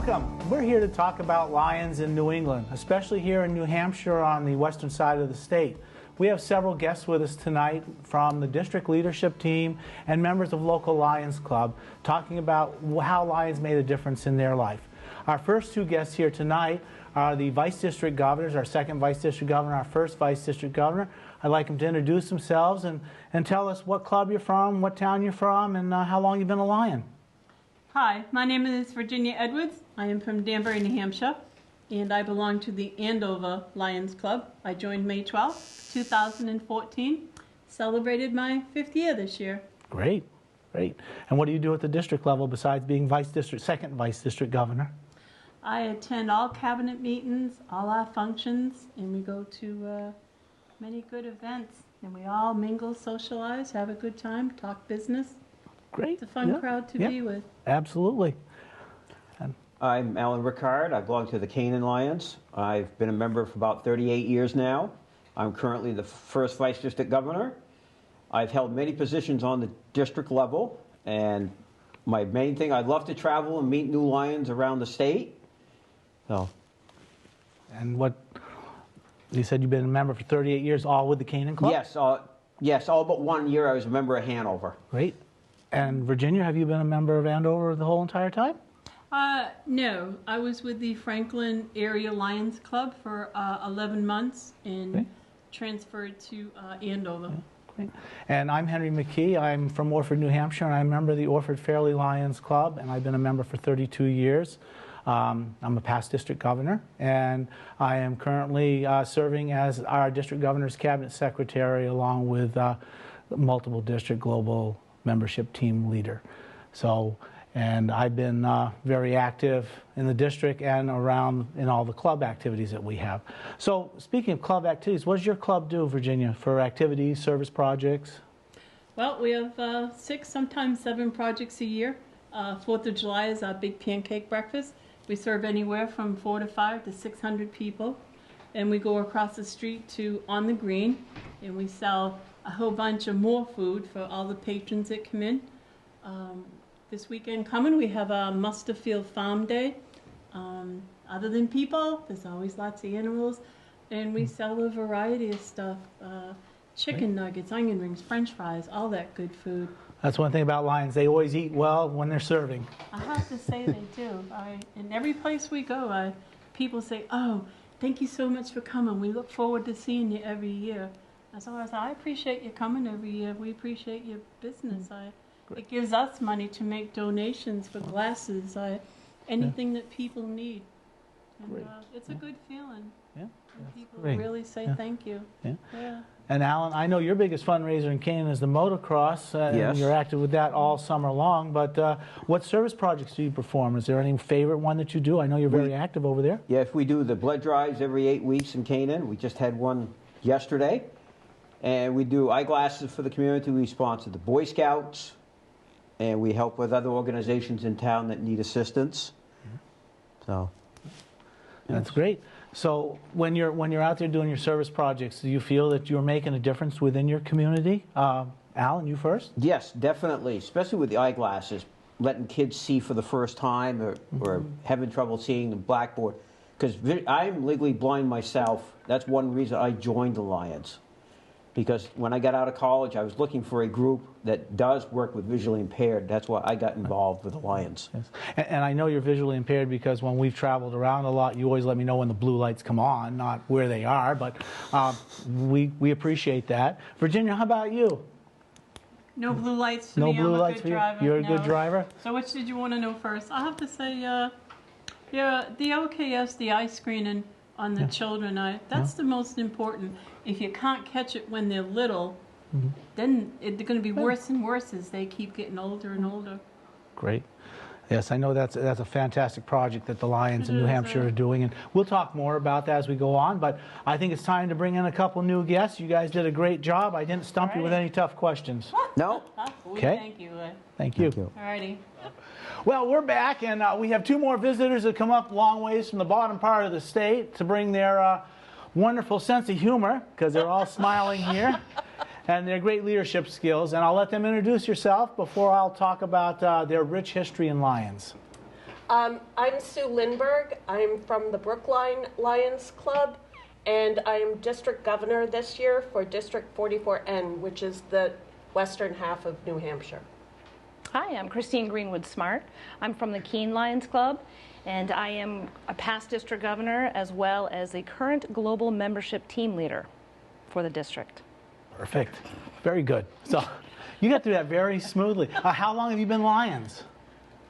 Welcome. We're here to talk about lions in New England, especially here in New Hampshire on the western side of the state. We have several guests with us tonight from the district leadership team and members of local Lions Club talking about how lions made a difference in their life. Our first two guests here tonight are the vice district governors, our second vice district governor, our first vice district governor. I'd like them to introduce themselves and tell us what club you're from, what town you're from, and how long you've been a lion. Hi, my name is Virginia Edwards. I am from Danbury, New Hampshire, and I belong to the Andover Lions Club. I joined May 12th, 2014. Celebrated my 5th year this year. Great, great. And what do you do at the district level besides being second vice district governor? I attend all cabinet meetings, all our functions, and we go to many good events. And we all mingle, socialize, have a good time, talk business. Great. It's a fun crowd to be with. Absolutely. I'm Alan Rickard. I belong to the Canaan Lions. I've been a member for about 38 years now. I'm currently the first vice district governor. I've held many positions on the district level, and my main thing, I love to travel and meet new lions around the state. So. And what, you said you've been a member for 38 years, all with the Canaan Club? Yes, all but 1 year I was a member of Hanover. Great. And Virginia, have you been a member of Andover the whole entire time? No, I was with the Franklin Area Lions Club for 11 months and transferred to Andover. Great. And I'm Henry McKee. I'm from Orford, New Hampshire, and I'm a member of the Orford Fairleigh Lions Club, and I've been a member for 32 years. I'm a past district governor, and I am currently serving as our district governor's cabinet secretary along with multiple district global membership team leader. So, and I've been very active in the district and around in all the club activities that we have. So speaking of club activities, what does your club do, Virginia, for activities, service projects? Well, we have 6, sometimes 7 projects a year. 4th of July is our big pancake breakfast. We serve anywhere from 4 to 5 to 600 people. And we go across the street to On the Green, and we sell a whole bunch of more food for all the patrons that come in. This weekend coming, we have a Musterfield Farm Day. Other than people, there's always lots of animals, and we sell a variety of stuff. Chicken nuggets, onion rings, french fries, all that good food. That's one thing about lions. They always eat well when they're serving. I have to say they do. In every place we go, people say, "Oh, thank you so much for coming. We look forward to seeing you every year." As always, I appreciate you coming every year. We appreciate your business. It gives us money to make donations for glasses, anything that people need. And it's a good feeling. Yeah. When people really say thank you. Yeah. And Alan, I know your biggest fundraiser in Canaan is the motocross, and you're active with that all summer long, but what service projects do you perform? Is there any favorite one that you do? I know you're very active over there. Yeah, if we do the blood drives every 8 weeks in Canaan. We just had one yesterday. And we do eyeglasses for the community. We sponsor the Boy Scouts, and we help with other organizations in town that need assistance. So that's great. So when you're out there doing your service projects, do you feel that you're making a difference within your community? Alan, you first? Yes, definitely, especially with the eyeglasses, letting kids see for the first time or having trouble seeing the blackboard. Because I'm legally blind myself. That's one reason I joined the Lions. Because when I got out of college, I was looking for a group that does work with visually impaired. That's why I got involved with the Lions. Yes. And I know you're visually impaired because when we've traveled around a lot, you always let me know when the blue lights come on, not where they are, but we appreciate that. Virginia, how about you? No blue lights for me. No blue lights for you? You're a good driver? So which did you want to know first? I have to say, the OKS, the eye screening on the children, that's the most important. If you can't catch it when they're little, then it's going to be worse and worse as they keep getting older and older. Great. Yes, I know that's a fantastic project that the Lions in New Hampshire are doing, and we'll talk more about that as we go on, but I think it's time to bring in a couple new guests. You guys did a great job. I didn't stump you with any tough questions. No. Okay. Thank you. Thank you. All righty. Well, we're back, and we have 2 more visitors that come up long ways from the bottom part of the state to bring their wonderful sense of humor, because they're all smiling here, and their great leadership skills. And I'll let them introduce yourself before I'll talk about their rich history in lions. I'm Sue Lindberg. I'm from the Brookline Lions Club, and I'm district governor this year for District 44N, which is the western half of New Hampshire. Hi, I'm Christine Greenwood Smart. I'm from the Keene Lions Club, and I am a past district governor as well as a current global membership team leader for the district. Perfect. Very good. So you got through that very smoothly. How long have you been Lions?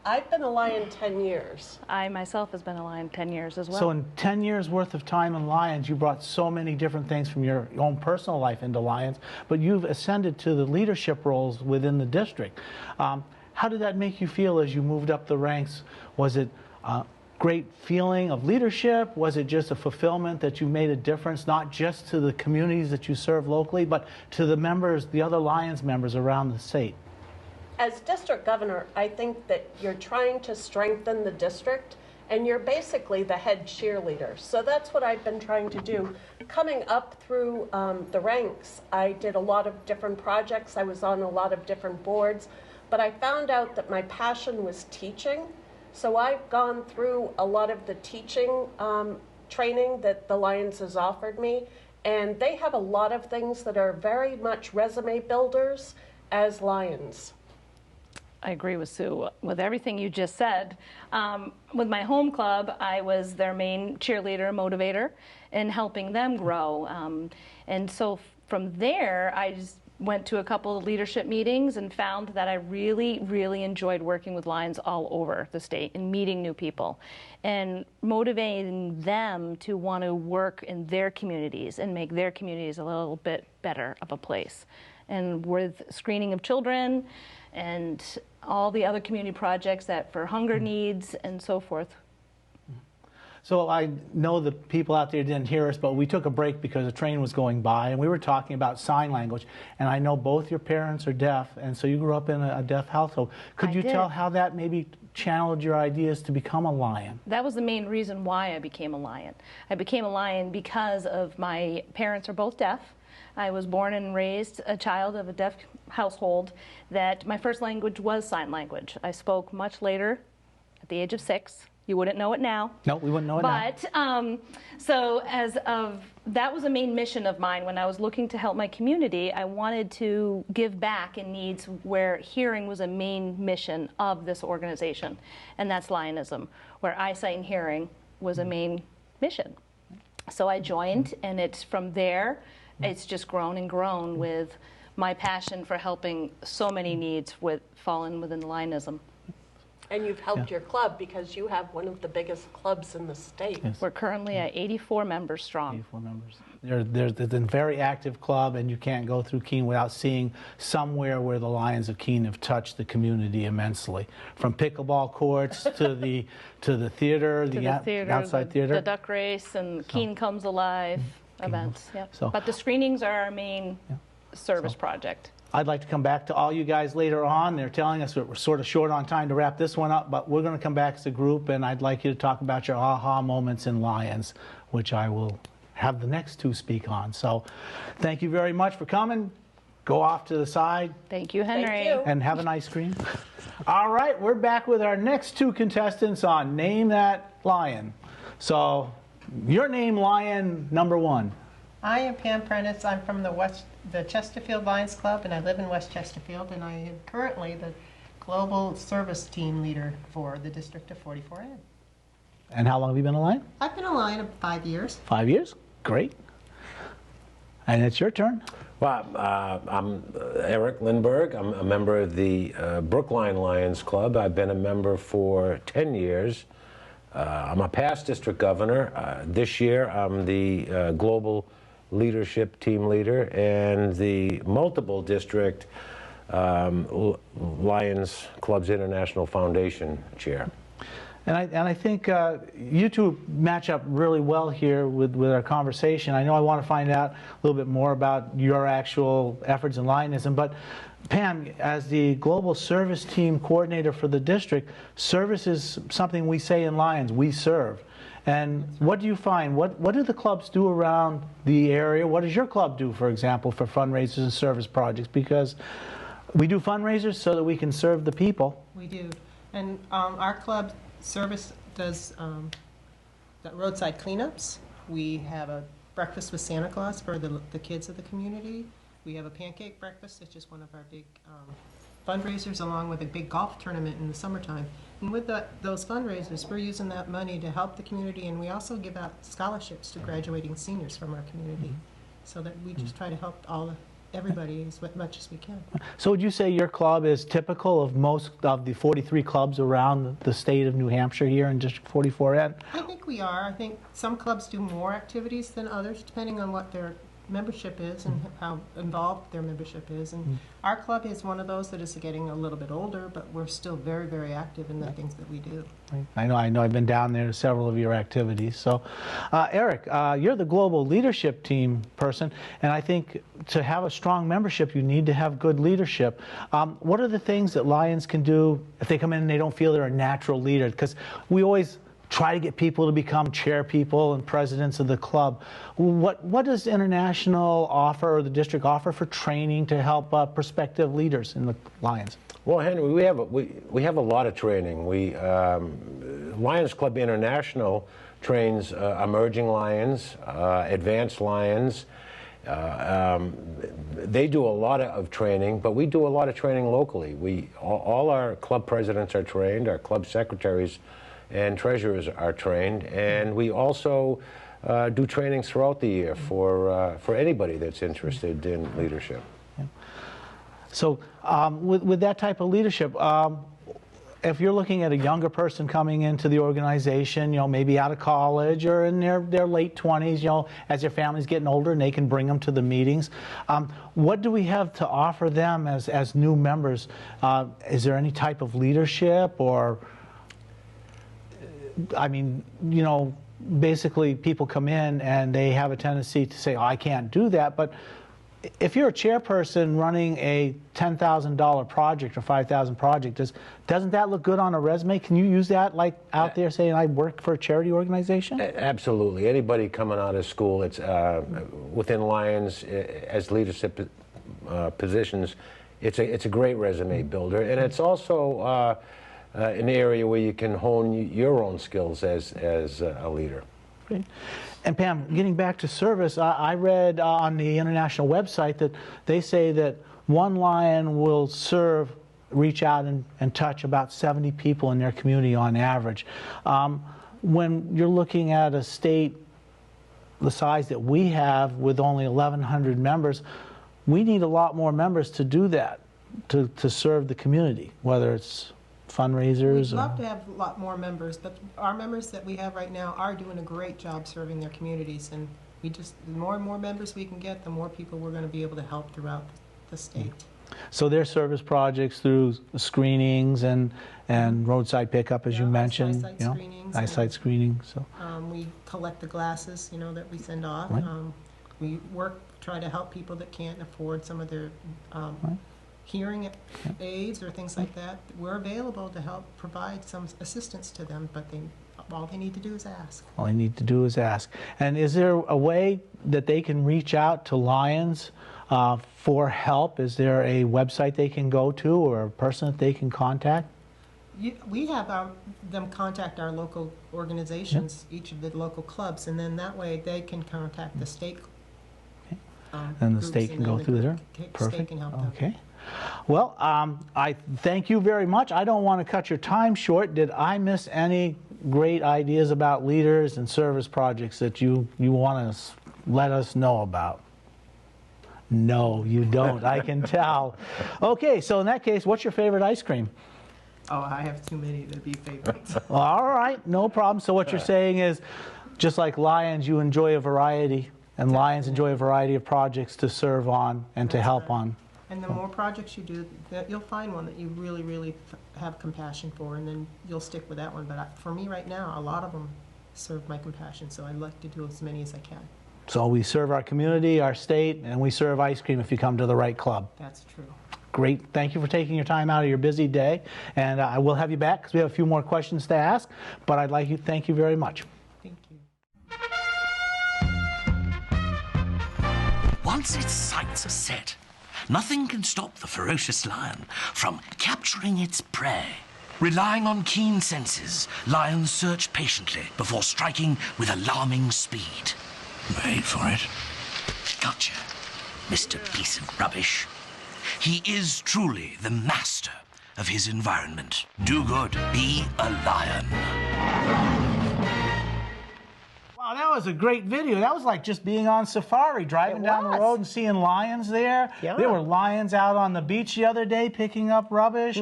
I've been a Lion 10 years. I myself has been a Lion 10 years as well. So in 10 years worth of time in Lions, you brought so many different things from your own personal life into Lions, but you've ascended to the leadership roles within the district. How did that make you feel as you moved up the ranks? Was it a great feeling of leadership? Was it just a fulfillment that you made a difference, not just to the communities that you serve locally, but to the members, the other Lions members around the state? As district governor, I think that you're trying to strengthen the district, and you're basically the head cheerleader. So that's what I've been trying to do. Coming up through the ranks, I did a lot of different projects. I was on a lot of different boards, but I found out that my passion was teaching. So I've gone through a lot of the teaching training that the Lions has offered me, and they have a lot of things that are very much resume builders as Lions. I agree with Sue with everything you just said. With my home club, I was their main cheerleader, motivator, and helping them grow. And so from there, I just went to a couple of leadership meetings and found that I really, really enjoyed working with Lions all over the state and meeting new people and motivating them to want to work in their communities and make their communities a little bit better of a place. And with screening of children and all the other community projects that for hunger needs and so forth. So I know the people out there didn't hear us, but we took a break because a train was going by, and we were talking about sign language. And I know both your parents are deaf, and so you grew up in a deaf household. Could you tell how that maybe channeled your ideas to become a Lion? That was the main reason why I became a Lion. I became a Lion because of my parents are both deaf. I was born and raised a child of a deaf household that my first language was sign language. I spoke much later, at the age of 6. You wouldn't know it now. No, we wouldn't know it now. So that was a main mission of mine when I was looking to help my community. I wanted to give back in needs where hearing was a main mission of this organization, and that's Lionism, where eyesight and hearing was a main mission. So I joined, and it's from there, it's just grown and grown with my passion for helping so many needs fallen within Lionism. And you've helped your club because you have one of the biggest clubs in the state. Yes. We're currently at 84 members strong. 84 members. There's a very active club, and you can't go through Keene without seeing somewhere where the Lions of Keene have touched the community immensely. From pickleball courts to the theater, the outside theater. The duck race and Keene Comes Alive events. Yep. So, but the screenings are our main service project. I'd like to come back to all you guys later on. They're telling us that we're sort of short on time to wrap this one up, but we're going to come back as a group, and I'd like you to talk about your aha moments in Lions, which I will have the next two speak on. So thank you very much for coming. Go off to the side. Thank you, Henry. Thank you. And have an ice cream. All right, we're back with our next two contestants on Name That Lion. So your name, Lion number one. I am Pam Prentice. I'm from the Chesterfield Lions Club, and I live in West Chesterfield, and I am currently the Global Service Team Leader for the District of 44N. And how long have you been a Lion? I've been a Lion of 5 years. 5 years? Great. And it's your turn. Well, I'm Eric Lindberg. I'm a member of the Brookline Lions Club. I've been a member for 10 years. I'm a past district governor. This year, I'm the Global Leadership Team Leader and the multiple district Lions Clubs International Foundation Chair. And I think you two match up really well here with our conversation. I know I want to find out a little bit more about your actual efforts in Lionism, but Pam, as the Global Service Team Coordinator for the district, service is something we say in Lions, we serve. And what do you find? What do the clubs do around the area? What does your club do, for example, for fundraisers and service projects? Because we do fundraisers so that we can serve the people. We do. And our club Service does the roadside cleanups. We have a breakfast with Santa Claus for the kids of the community. We have a pancake breakfast, which is one of our big fundraisers, along with a big golf tournament in the summertime. And with those fundraisers, we're using that money to help the community, and we also give out scholarships to graduating seniors from our community, so that we just try to help everybody as much as we can. So would you say your club is typical of most of the 43 clubs around the state of New Hampshire here in District 44N? I think we are. I think some clubs do more activities than others, depending on what their membership is and how involved their membership is. And our club is one of those that is getting a little bit older, but we're still very, very active in the things that we do. I know. I've been down there to several of your activities. So, Eric, you're the global leadership team person, and I think to have a strong membership, you need to have good leadership. What are the things that Lions can do if they come in and they don't feel they're a natural leader? Because we always try to get people to become chair people and presidents of the club. What does International offer, or the district offer, for training to help prospective leaders in the Lions? Well, Henry, we have a lot of training. Lions Club International trains emerging lions, advanced lions. They do a lot of training, but we do a lot of training locally. All our club presidents are trained, our club secretaries and treasurers are trained, and we also do trainings throughout the year for anybody that's interested in leadership. Yeah. So with that type of leadership, if you're looking at a younger person coming into the organization, maybe out of college or in their late 20s, as their family's getting older and they can bring them to the meetings, what do we have to offer them as new members? Is there any type of leadership, or basically people come in and they have a tendency to say, oh, I can't do that. But if you're a chairperson running a $10,000 project or $5,000 project, doesn't that look good on a resume? Can you use that out there saying I work for a charity organization? Absolutely. Anybody coming out of school, it's within Lions as leadership positions, it's a great resume builder, and it's also an area where you can hone your own skills as a leader. Great. And Pam, getting back to service, I read on the International website that they say that one Lion will reach out and touch about 70 people in their community on average. When you're looking at a state the size that we have with only 1,100 members, we need a lot more members to do that, to serve the community, whether it's fundraisers. We'd love to have a lot more members, but our members that we have right now are doing a great job serving their communities, and the more and more members we can get, the more people we're going to be able to help throughout the state. So their service projects through screenings and roadside pickup, as you mentioned, eyesight screening. So we collect the glasses, that we send off. Right. We try to help people that can't afford some of their hearing aids or things like that. We're available to help provide some assistance to them, but all they need to do is ask. All they need to do is ask. And is there a way that they can reach out to Lions for help? Is there a website they can go to, or a person that they can contact? We have them contact our local organizations, each of the local clubs, and then that way they can contact the state. And the state can go through there? Perfect. State can help them. Okay. Well, I thank you very much. I don't want to cut your time short. Did I miss any great ideas about leaders and service projects that you want to let us know about? No, you don't. I can tell. Okay, so in that case, what's your favorite ice cream? Oh, I have too many to be favorites. All right, no problem. So what you're saying is, just like Lions, you enjoy a variety, and Lions enjoy a variety of projects to serve on and to help on. And the more projects you do, you'll find one that you really, really have compassion for, and then you'll stick with that one. But for me right now, a lot of them serve my compassion, so I like to do as many as I can. So we serve our community, our state, and we serve ice cream if you come to the right club. That's true. Great. Thank you for taking your time out of your busy day. And I will have you back because we have a few more questions to ask. But I'd like to thank you very much. Thank you. Once its sights are set, nothing can stop the ferocious lion from capturing its prey. Relying on keen senses, lions search patiently before striking with alarming speed. Wait for it. Gotcha, Mr. Piece of Rubbish. He is truly the master of his environment. Do good, be a lion. Wow, that was a great video. That was like just being on safari, driving down the road and seeing lions there. Yeah. There were lions out on the beach the other day picking up rubbish.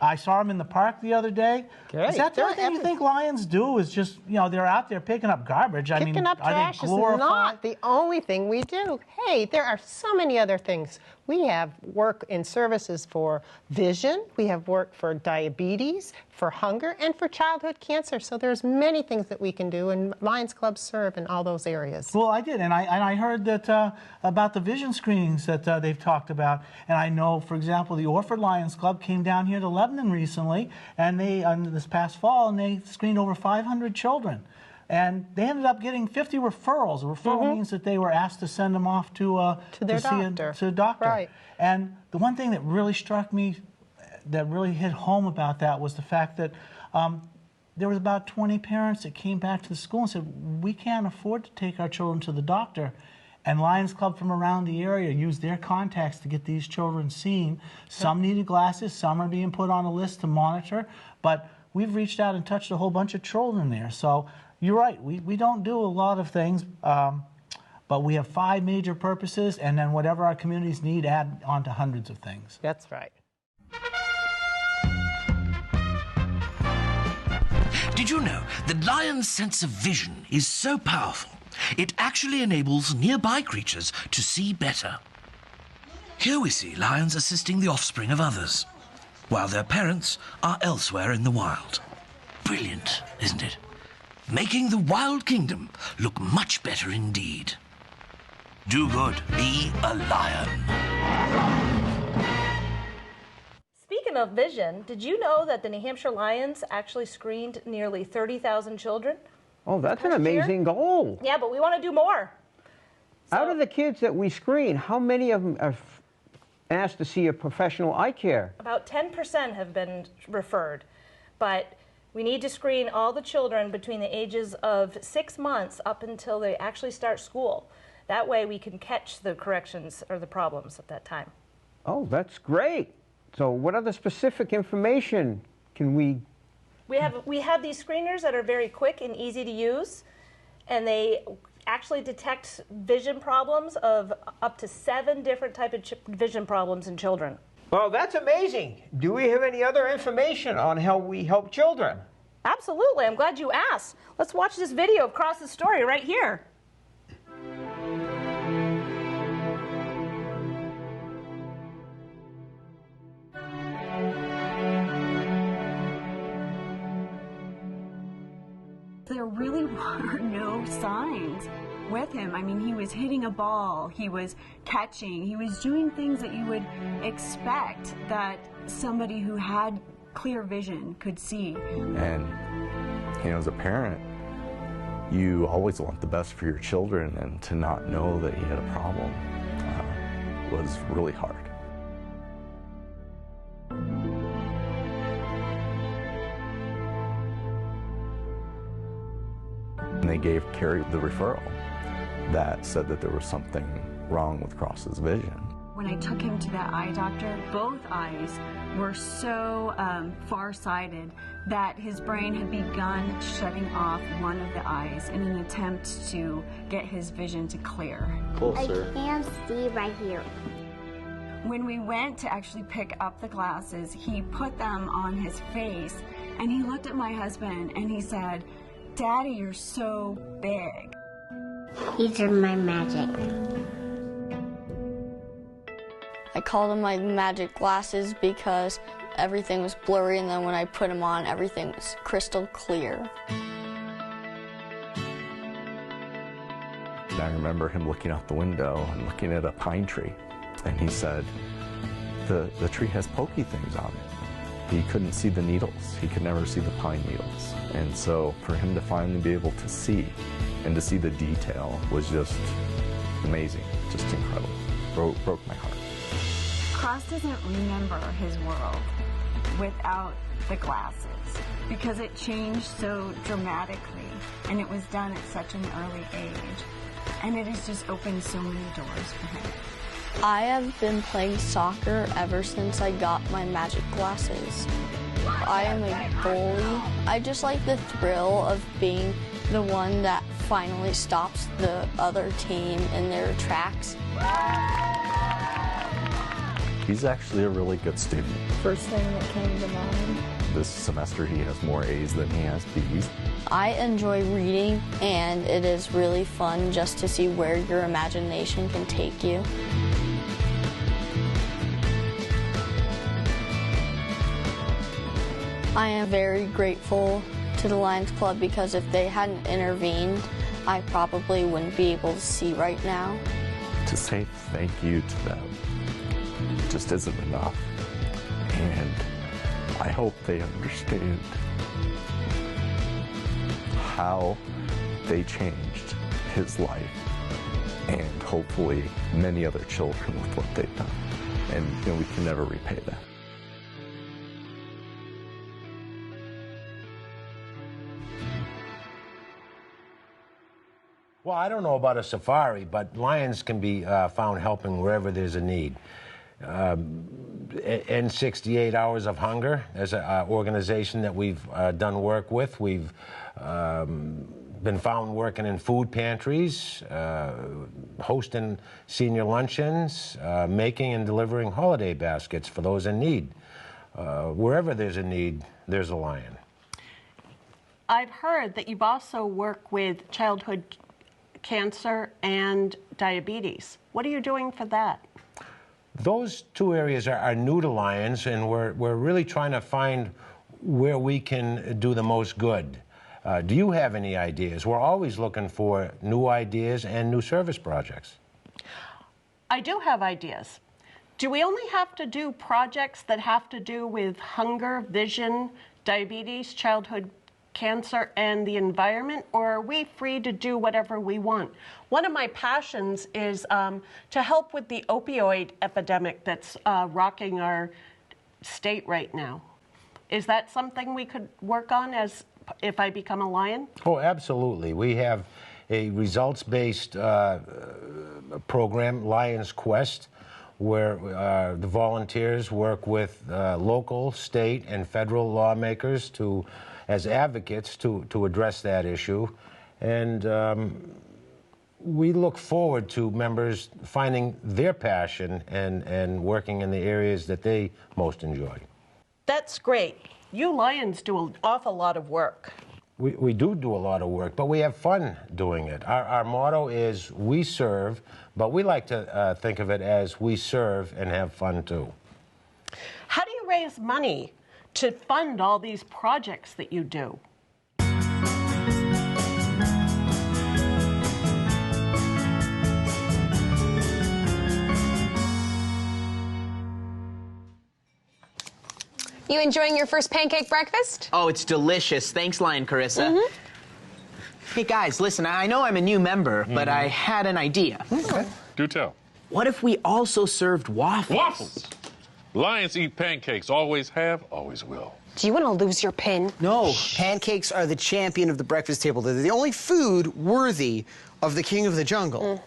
I saw them in the park the other day. Great. Is that the only thing you think lions do is just, you know, they're out there picking up garbage? I mean, Picking up are trash they is glorified? not the only thing we do. Hey, there are so many other things. We have work in services for vision. We have work for diabetes, for hunger, and for childhood cancer. So there's many things that we can do, and Lions Club serve in all those areas. Well, I did, and I heard that about the vision screenings that they've talked about. And I know, for example, the Orford Lions Club came down here to Lebanon recently, and they this past fall, and they screened over 500 children. And they ended up getting 50 referrals. A referral means that they were asked to send them off to their see doctor. To a doctor. Right. And the one thing that really struck me, that really hit home about that, was the fact that there was about 20 parents that came back to the school and said, we can't afford to take our children to the doctor. And Lions Club from around the area used their contacts to get these children seen. Some needed glasses, some are being put on a list to monitor, but we've reached out and touched a whole bunch of children there. So you're right, we don't do a lot of things, but we have 5 major purposes, and then whatever our communities need, add on to hundreds of things. That's right. Did you know that lions' sense of vision is so powerful, it actually enables nearby creatures to see better? Here we see lions assisting the offspring of others, while their parents are elsewhere in the wild. Brilliant, isn't it? Making the wild kingdom look much better indeed. Do good, be a lion. Speaking of vision, did you know that the New Hampshire Lions actually screened nearly 30,000 children? Oh, that's an amazing goal. Yeah, but we want to do more. Out of the kids that we screen, how many of them are asked to see a professional eye care? About 10% have been referred, but we need to screen all the children between the ages of 6 months up until they actually start school. That way we can catch the corrections or the problems at that time. Oh, that's great. So what other specific information can we... We have these screeners that are very quick and easy to use, and they actually detect vision problems of up to 7 different types of vision problems in children. Well, that's amazing. Do we have any other information on how we help children? Absolutely. I'm glad you asked. Let's watch this video of Cross's story right here. There really were no signs with him. I mean, he was hitting a ball, he was catching, he was doing things that you would expect that somebody who had clear vision could see. And, you know, as a parent, you always want the best for your children, and to not know that he had a problem was really hard. And they gave Carrie the referral that said that there was something wrong with Cross's vision. When I took him to that eye doctor, both eyes were so far-sighted that his brain had begun shutting off one of the eyes in an attempt to get his vision to clear. Closer. I can see right here. When we went to actually pick up the glasses, he put them on his face, and he looked at my husband and he said, "Daddy, you're so big." These are my magic. I called them my magic glasses because everything was blurry, and then when I put them on, everything was crystal clear. I remember him looking out the window and looking at a pine tree, and he said, the tree has pokey things on it. He couldn't see the needles. He could never see the pine needles. And so for him to finally be able to see, and to see the detail, was just amazing, just incredible. Broke my heart. Cross doesn't remember his world. without the glasses because it changed so dramatically and it was done at such an early age. And it has just opened so many doors for him. I have been playing soccer ever since I got my magic glasses. I am a goalie. I just like the thrill of being the one that finally stops the other team in their tracks. He's actually a really good student. First thing that came to mind. This semester he has more A's than he has B's. I enjoy reading, and it is really fun just to see where your imagination can take you. I am very grateful to the Lions Club because if they hadn't intervened, I probably wouldn't be able to see right now. To say thank you to them just isn't enough. And I hope they understand how they changed his life and hopefully many other children with what they've done. And we can never repay that. Well, I don't know about a safari, but Lions can be found helping wherever there's a need. End 68 Hours of Hunger as an organization that we've done work with. We've been found working in food pantries, hosting senior luncheons, making and delivering holiday baskets for those in need. Wherever there's a need, there's a Lion. I've heard that you've also worked with childhood cancer and diabetes. What are you doing for that? Those two areas are new to Lions, and we're really trying to find where we can do the most good. Do you have any ideas? We're always looking for new ideas and new service projects. I do have ideas. Do we only have to do projects that have to do with hunger, vision, diabetes, childhood cancer, and the environment, or are we free to do whatever we want? One of my passions is to help with the opioid epidemic that's rocking our state right now. Is that something we could work on as if I become a Lion? Oh, absolutely. We have a results-based program, Lions Quest, where the volunteers work with local, state, and federal lawmakers as advocates to address that issue. And we look forward to members finding their passion and working in the areas that they most enjoy. That's great. You Lions do an awful lot of work. We do a lot of work, but we have fun doing it. Our motto is we serve, but we like to think of it as we serve and have fun too. How do you raise money to fund all these projects that you do? You enjoying your first pancake breakfast? Oh, it's delicious. Thanks, Lion Carissa. Hey, guys, listen, I know I'm a new member, but I had an idea. Okay. Do tell. What if we also served waffles? Waffles! Lions eat pancakes. Always have, always will. Do you want to lose your pin? No, pancakes are the champion of the breakfast table. They're the only food worthy of the king of the jungle.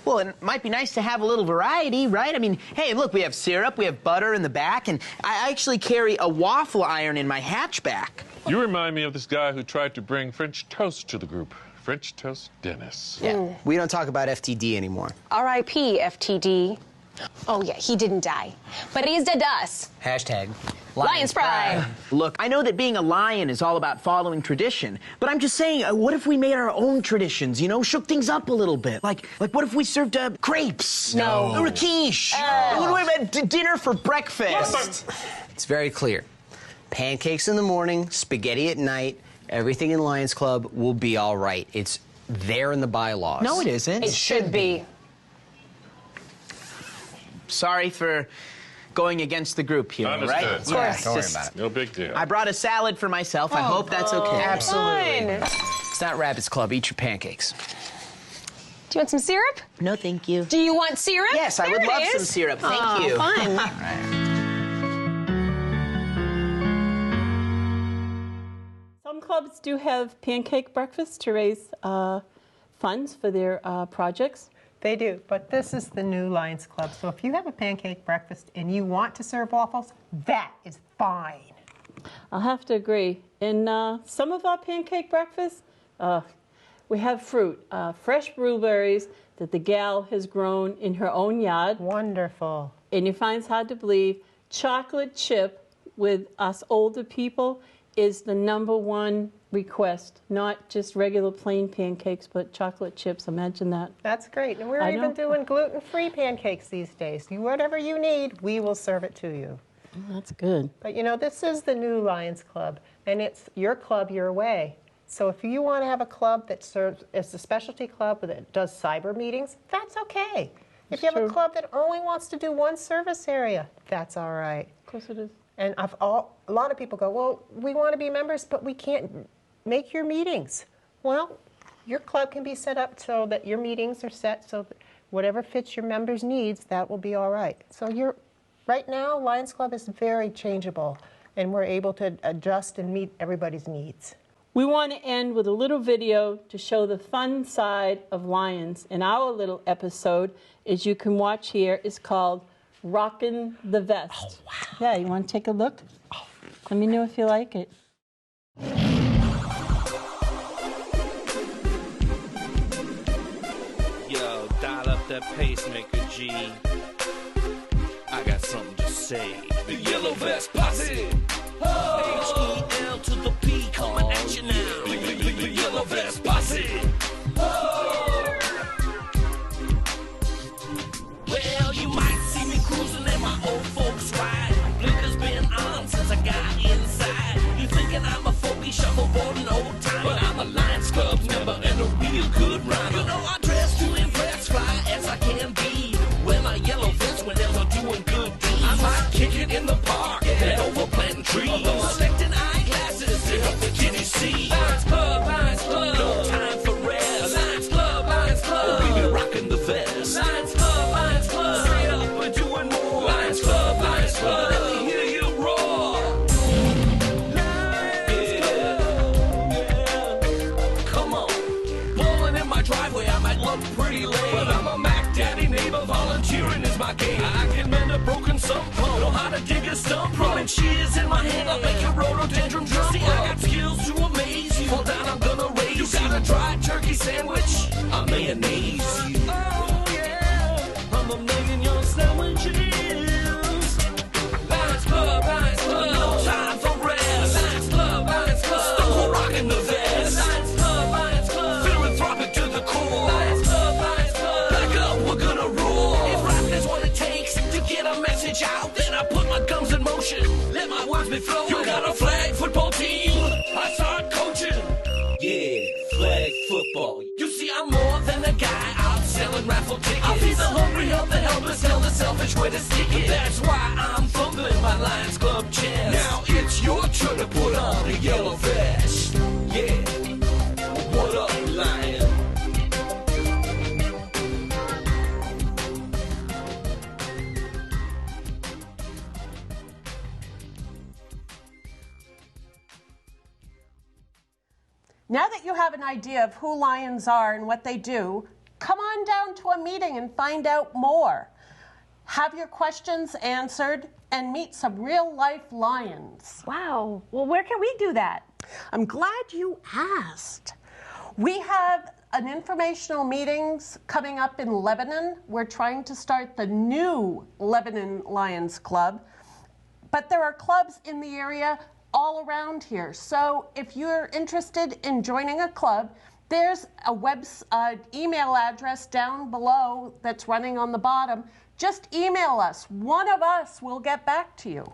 Well, it might be nice to have a little variety, right? I mean, hey, look, we have syrup, we have butter in the back, and I actually carry a waffle iron in my hatchback. You remind me of this guy who tried to bring French toast to the group. French toast Dennis. Yeah, we don't talk about FTD anymore. R.I.P. FTD. Oh, yeah, he didn't die. But he's dead to us. Hashtag Lions Pride. Look, I know that being a lion is all about following tradition, but I'm just saying, what if we made our own traditions, you know, shook things up a little bit? Like what if we served crepes? No. Or a quiche? What about dinner for breakfast? It's very clear. Pancakes in the morning, spaghetti at night, everything in Lions Club will be all right. It's there in the bylaws. No, it isn't. It should be. Sorry for going against the group here, Understood. right? Of course. Don't worry about it. No big deal. I brought a salad for myself. I hope that's okay. Absolutely. Fine. It's not Rabbit's Club. Eat your pancakes. Do you want some syrup? No, thank you. Do you want syrup? Yes, I There would it love is. some syrup. Thank Oh, you. fun. All right. clubs do have pancake breakfasts to raise funds for their projects. They do, but this is the new Lions Club. So if you have a pancake breakfast and you want to serve waffles, that is fine. I'll have to agree. In some of our pancake breakfasts, we have fruit, fresh blueberries that the gal has grown in her own yard. Wonderful. And you find it's hard to believe, chocolate chip with us older people is the #1 request, not just regular plain pancakes, but chocolate chips. Imagine that. That's great. And we're I even know. doing gluten-free pancakes these days. Whatever you need, we will serve it to you. Oh, that's good. But you know, this is the new Lions Club, and it's your club your way. So if you want to have a club that serves as a specialty club that does cyber meetings, that's okay. If you have a club that only wants to do one service area, that's all right. Of course it is. And a lot of people go, well, we want to be members, but we can't make your meetings. Well, your club can be set up so that your meetings are set so that whatever fits your members' needs, that will be all right. So right now, Lions Club is very changeable, and we're able to adjust and meet everybody's needs. We want to end with a little video to show the fun side of Lions. And our little episode, as you can watch here, is called Rockin' the Vest. Oh, wow. Yeah, you want to take a look? Let me know if you like it. Yo, dial up that pacemaker, G. I got something to say. The Yellow Vest Posse! H-E-L to the P, coming at you now. The Yellow Vest Posse! Well, you might see me cruising in my old folks ride. Blinkers been on since I got inside. You thinking I'm a folky shuffleboarding old time, but I'm a Lions Club member and a real good rhymer. You know I dress to impress, fly as I can be. Wear my yellow vest whenever doing good deeds. I might kick it in the park and over planting trees. Selecting eyeglasses to help the kiddies see. Lions Club, no time for rest. Lions Club, we be rocking the vest. Lions Club, straight up we're doing more. Lions Club, let me hear you roar. Come on, bowling in my driveway, I might look pretty lame, but I'm a Mac Daddy neighbor, volunteering is my game. I can mend a broken sump pump, know how to dig a stump, rolling shears in my hand, I'll make your rhododendron jump. See, I got skills to amaze you. Fall down, I'm gonna raise you. Got a dry turkey sandwich? I mayonnaise you. Oh yeah, I'm making your sandwiches. Lions Club, no time for rest. Lions Club, Stone Cold rocking the vest. Lions Club, philanthropic to the core. Lions Club, back up, we're gonna roar. If rap is what it takes to get a message out, then I put my gums in motion. Let my words be flowing. You got a flag football team? I start coaching. Yeah, flag football. You see, I'm more than a guy out selling raffle tickets. I'll feed the hungry, help the helpless, tell the selfish where to stick it. That's why I'm fumbling my Lions Club chest. Now it's your turn to put on a yellow vest. Yeah, what up, Lion? Now that you have an idea of who Lions are and what they do, come on down to a meeting and find out more. Have your questions answered and meet some real-life Lions. Wow. Well, where can we do that? I'm glad you asked. We have an informational meetings coming up in Lebanon. We're trying to start the new Lebanon Lions Club, but there are clubs in the area all around here. So if you're interested in joining a club, there's a email address down below that's running on the bottom. Just email us. One of us will get back to you.